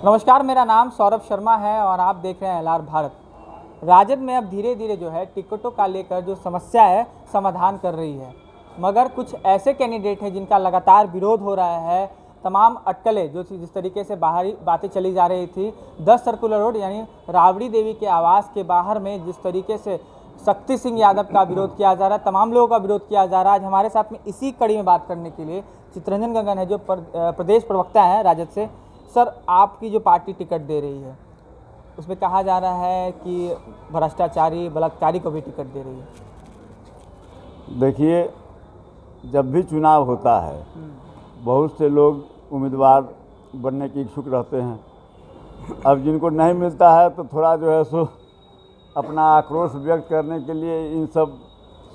नमस्कार, मेरा नाम सौरभ शर्मा है और आप देख रहे हैं LR भारत। राजद में अब धीरे धीरे जो है टिकटों का लेकर जो समस्या है समाधान कर रही है, मगर कुछ ऐसे कैंडिडेट हैं जिनका लगातार विरोध हो रहा है। तमाम अटकलें जो जिस तरीके से बाहरी बातें चली जा रही थी, 10 सर्कुलर रोड यानी राबड़ी देवी के आवास के बाहर में जिस तरीके से शक्ति सिंह यादव का विरोध किया जा रहा है, तमाम लोगों का विरोध किया जा रहा है। आज हमारे साथ में इसी कड़ी में बात करने के लिए चितरंजन गगन है, जो प्रदेश प्रवक्ता है राजद से। सर, आपकी जो पार्टी टिकट दे रही है उसमें कहा जा रहा है कि भ्रष्टाचारी बलात्कारी को भी टिकट दे रही है। देखिए, जब भी चुनाव होता है बहुत से लोग उम्मीदवार बनने की इच्छुक रहते हैं। अब जिनको नहीं मिलता है तो थोड़ा जो है सो अपना आक्रोश व्यक्त करने के लिए इन सब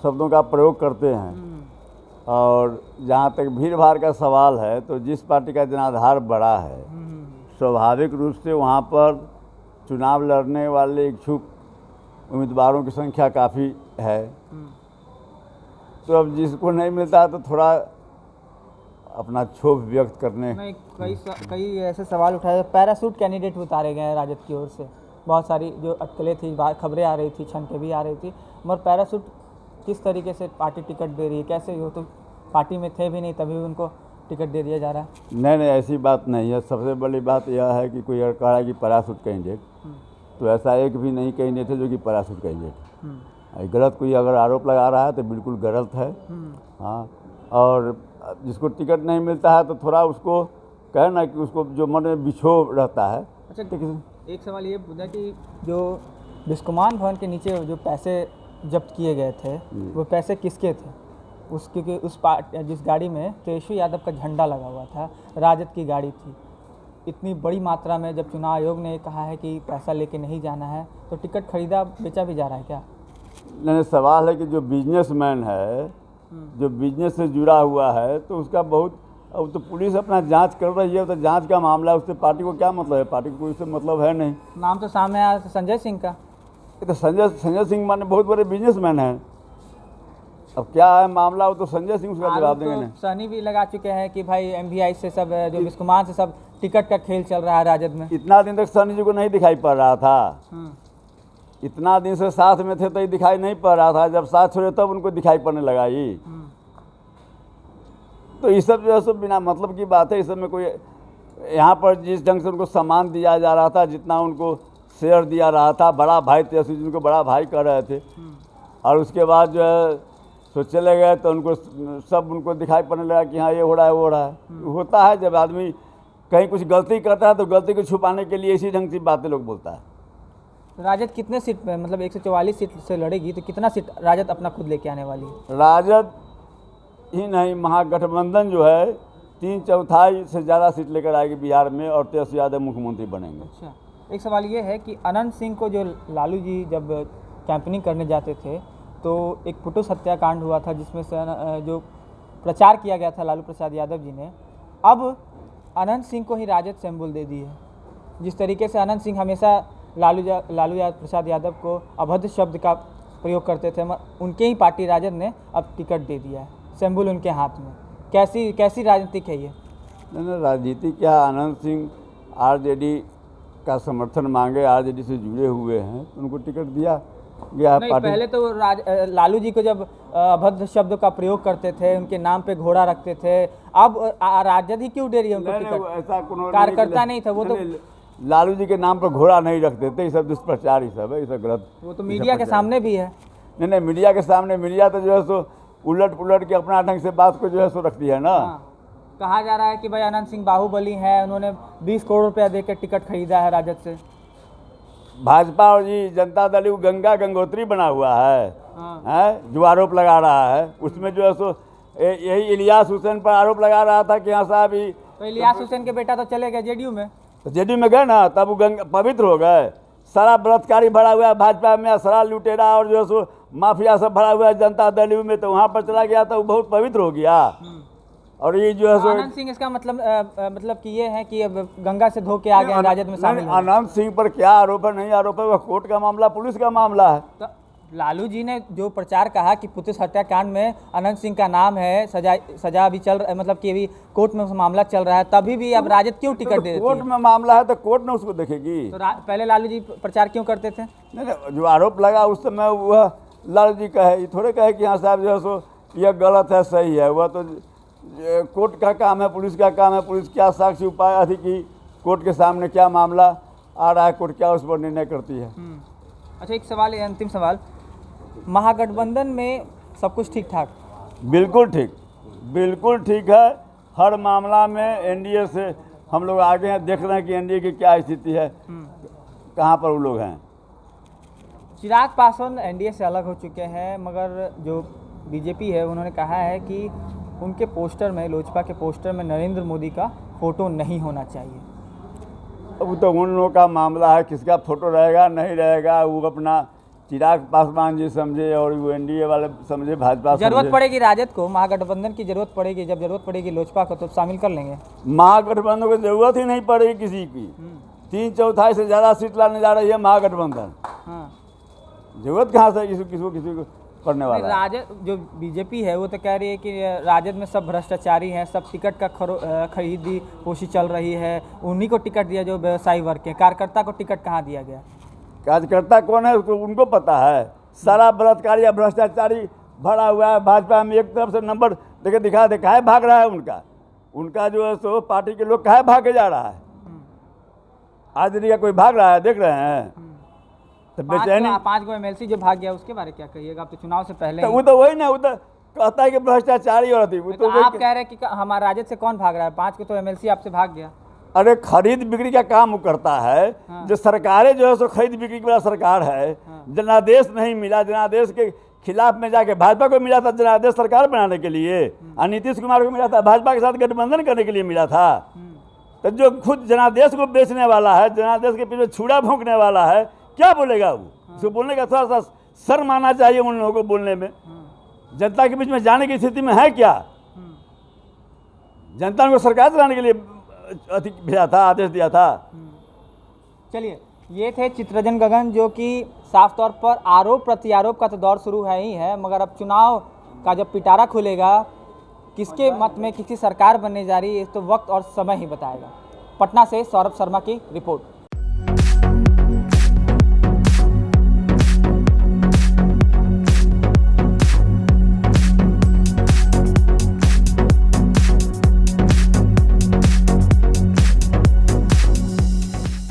शब्दों का प्रयोग करते हैं। और जहाँ तक भीड़ भाड़ का सवाल है तो जिस पार्टी का जनाधार बड़ा है, स्वाभाविक रूप से वहाँ पर चुनाव लड़ने वाले इच्छुक उम्मीदवारों की संख्या काफ़ी है। तो अब जिसको नहीं मिलता है तो थोड़ा अपना क्षोभ व्यक्त करने नहीं, कई ऐसे सवाल उठाए। पैरासूट कैंडिडेट उतारे गए हैं राजद की ओर से। बहुत सारी जो अटकलें थी, खबरें आ रही थी, छनके भी आ रही थी, मगर पैरासूट किस तरीके से पार्टी टिकट दे रही है? कैसे? वो तो पार्टी में थे भी नहीं, तभी उनको टिकट दे दिया जा रहा है। नहीं, ऐसी बात नहीं है। सबसे बड़ी बात यह है कि कोई अगर कह रहा है कि पैरासूट कैंडिडेट, तो ऐसा एक भी नहीं कैंडिडेट है जो कि पैरासूट कैंडिडेट। गलत कोई अगर आरोप लगा रहा है तो बिल्कुल गलत है। हाँ, और जिसको टिकट नहीं मिलता है तो थोड़ा उसको कहे ना कि उसको जो मन में बिछोह रहता है। अच्छा, एक सवाल ये पूछा कि जो बिस्कुमान भवन के नीचे जो पैसे जब्त किए गए थे वो पैसे किसके थे? उसके उस जिस गाड़ी में तेजस्वी यादव का झंडा लगा हुआ था, राजद की गाड़ी थी। इतनी बड़ी मात्रा में जब चुनाव आयोग ने कहा है कि पैसा लेके नहीं जाना है, तो टिकट खरीदा बेचा भी जा रहा है क्या? नहीं, सवाल है कि जो बिजनेसमैन है, जो बिजनेस से जुड़ा हुआ है, तो उसका बहुत, अब तो पुलिस अपना जांच कर रही है। तो जांच का मामला है, उससे पार्टी को क्या मतलब है? पार्टी को कोई उससे मतलब है नहीं। नाम तो सामने आया संजय सिंह का। तो संजय सिंह माने बहुत बड़े बिजनेसमैन हैं। अब क्या है मामला, वो तो संजय सिंह उसका जवाब देंगे। नहीं, सहनी भी लगा चुके हैं कि भाई MVI से सब जो बिस्कुमान से सब टिकट का खेल चल रहा है राजद में। इतना दिन तक सहनी जी को नहीं दिखाई पड़ रहा था। इतना दिन से साथ में थे तो ये दिखाई नहीं पड़ रहा था। जब साथ छोड़े तब उनको दिखाई पड़ने लगा ये। तो ये सब जो है सब बिना मतलब की बात है। इस सब में कोई, यहाँ पर जिस ढंग से उनको सम्मान दिया जा रहा था, जितना उनको शेयर दिया रहा था, बड़ा भाई तेजस्वी जिनको बड़ा भाई कह रहे थे, और उसके बाद जो है तो चले गए तो उनको सब उनको दिखाई पड़ने लगा कि हाँ ये हो रहा है, वो हो रहा है। होता है जब आदमी कहीं कुछ गलती करता है तो गलती को छुपाने के लिए इसी ढंग की बातें लोग बोलता है। राजद कितने सीट पे, मतलब 144 सीट से लड़ेगी, तो कितना सीट राजद अपना खुद लेके आने वाली है? राजद ही नहीं, महागठबंधन जो है 3/4 से ज़्यादा सीट लेकर आएगी बिहार में, और तेजस्वी यादव मुख्यमंत्री बनेंगे। अच्छा, एक सवाल ये है कि अनंत सिंह को जो लालू जी जब कैंपेनिंग करने जाते थे तो एक फुटुस हत्याकांड हुआ था, जिसमें से जो प्रचार किया गया था लालू प्रसाद यादव जी ने, अब अनंत सिंह को ही राजद सिंबल दे दी है। जिस तरीके से अनंत सिंह हमेशा लालू प्रसाद यादव को अभद्र शब्द का प्रयोग करते थे, उनके ही पार्टी राजद ने अब टिकट दे दिया है, सिंबल उनके हाथ में। कैसी राजनीतिक है ये? नहीं, राजनीति क्या, अनंत सिंह RJD का समर्थन मांगे, RJD से जुड़े हुए हैं, उनको टिकट दिया गया। नहीं, पहले तो लालू जी को जब अभद्र शब्द का प्रयोग करते थे, उनके नाम पे घोड़ा रखते थे, अब राजद ही क्यों दे रही है उनको टिकट? ऐसा कार्यकर्ता नहीं था वो तो। लालू जी के नाम पर घोड़ा नहीं रखते थे। ये सब दुष्प्रचार, ही सब है, ये सब गलत। वो तो मीडिया के सामने भी है। नहीं, मीडिया के सामने, मीडिया तो जो है सो उलट पुलट के अपना ढंग से बात को जो है सो रखती है ना। कहा जा रहा है कि भाई अनंत सिंह बाहुबली है, उन्होंने 20 करोड़ रुपया देकर टिकट खरीदा है राजद से। भाजपा और जी जनता दल गंगा गंगोत्री बना हुआ है, जो आरोप लगा रहा है। उसमें जो है सो यही इलियास हुसैन पर आरोप लगा रहा था कि हाँ साहब ही, तो इलियास हुसैन के बेटा तो चले गए जेडीयू में। तो जेडीयू में गए ना, तब वो पवित्र हो गए। सारा बलात्कारी भरा हुआ है भाजपा में, सारा लुटेरा और जो है सो माफिया सब भरा हुआ है जनता दल में, तो वहाँ पर चला गया तो वो बहुत पवित्र हो गया। और ये जो है सो आनंद सिंह इसका मतलब कि ये है कि अब गंगा से धो के आ गए राजद में शामिल हो। आनंद सिंह पर क्या आरोप है, नहीं आरोप है, वह कोर्ट का मामला, पुलिस का मामला है। तो लालू जी ने जो प्रचार कहा कि पुलिस हत्याकांड में अनंत सिंह का नाम है, सजा अभी चल मतलब कि अभी कोर्ट में मामला चल रहा है, तभी भी अब राजद क्यों टिकट दे देती है? कोर्ट में मामला है तो कोर्ट ने उसको देखेगी। तो पहले लालू जी प्रचार क्यों करते थे? नहीं, जो आरोप लगा उस समय वह लालू जी कहे, ये थोड़े कहे कि हाँ साहब जो है सो यह गलत है सही है। वह तो कोर्ट का काम है, पुलिस का काम है। पुलिस क्या साक्ष्य उपाय अधिक की कोर्ट के सामने क्या मामला आ रहा है, कोर्ट क्या उस पर निर्णय करती है। अच्छा, एक सवाल है, अंतिम सवाल, महागठबंधन में सब कुछ ठीक ठाक? बिल्कुल ठीक है। हर मामला में एनडीए से हम लोग आगे हैं, देख रहे हैं कि एनडीए की क्या स्थिति है, कहाँ पर वो लोग हैं। चिराग पासवान एनडीए से अलग हो चुके हैं, मगर जो बीजेपी है उन्होंने कहा है कि उनके पोस्टर में, लोजपा के पोस्टर में नरेंद्र मोदी का फोटो नहीं होना चाहिए। अब तो उन लोगों का मामला है, किसका फोटो रहेगा नहीं रहेगा, वो अपना चिराग पासवान जी समझे और वो एनडीए वाले समझे, भाजपा समझे। जरूरत पड़ेगी राजद को, महागठबंधन की जरूरत पड़ेगी, जब जरूरत पड़ेगी लोजपा को तो शामिल कर लेंगे। महागठबंधन को जरूरत ही नहीं पड़ेगी किसी की। 3/4 से ज़्यादा सीट लाने जा रही है महागठबंधन। जरूरत कहाँ से किसी को करने वाला है? राजद जो बीजेपी है वो तो कह रही है कि राजद में सब भ्रष्टाचारी हैं, सब टिकट का खरीदी कोशिश चल रही है, उन्हीं को टिकट दिया जो व्यवसायी वर्ग के। कार्यकर्ता को टिकट कहाँ दिया गया? कार्यकर्ता कौन है उसको उनको पता है। सारा बलात्कारी या भ्रष्टाचारी भरा हुआ है भाजपा में। एक तरफ से नंबर देखे दिखा दे, काहे भाग रहा है उनका जो है सो पार्टी के लोग काहे भागे जा रहा है। आज का कोई भाग रहा है, देख रहे हैं। तो बेचैनी 5 एमएलसी जो भाग गया उसके बारे में क्या कहिएगा? आप तो चुनाव से पहले तो वो तो वही ना, वो तो कहता है कि भ्रष्टाचारी और थी। तो आप कह रहे हैं कि हमारा राजद से कौन भाग रहा है? 5 को तो एमएलसी आपसे भाग गया। अरे खरीद बिक्री का काम वो करता है। जो सरकारें जो है सो खरीद बिक्री की वाला सरकार है। जनादेश नहीं मिला, जनादेश के खिलाफ में जाके भाजपा को मिला था जनादेश सरकार बनाने के लिए, और नीतीश कुमार को मिला था भाजपा के साथ गठबंधन करने के लिए मिला था। तो जो खुद जनादेश को बेचने वाला है, जनादेश के पीछे छुरा भोंकने वाला है, क्या बोलेगा वो? उसको बोलने का थोड़ा सा शर्म आना चाहिए उन लोगों को बोलने में। जनता के बीच में जाने की स्थिति में है क्या? जनता को सरकार चलाने के लिए भेजा था, आदेश दिया था। चलिए, ये थे चित्ररंजन गगन, जो कि साफ तौर पर आरोप प्रत्यारोप का तो दौर शुरू है ही है, मगर अब चुनाव का जब पिटारा खुलेगा, किसके मत में किसकी सरकार बनने जा रही है, तो वक्त और समय ही बताएगा। पटना से सौरभ शर्मा की रिपोर्ट।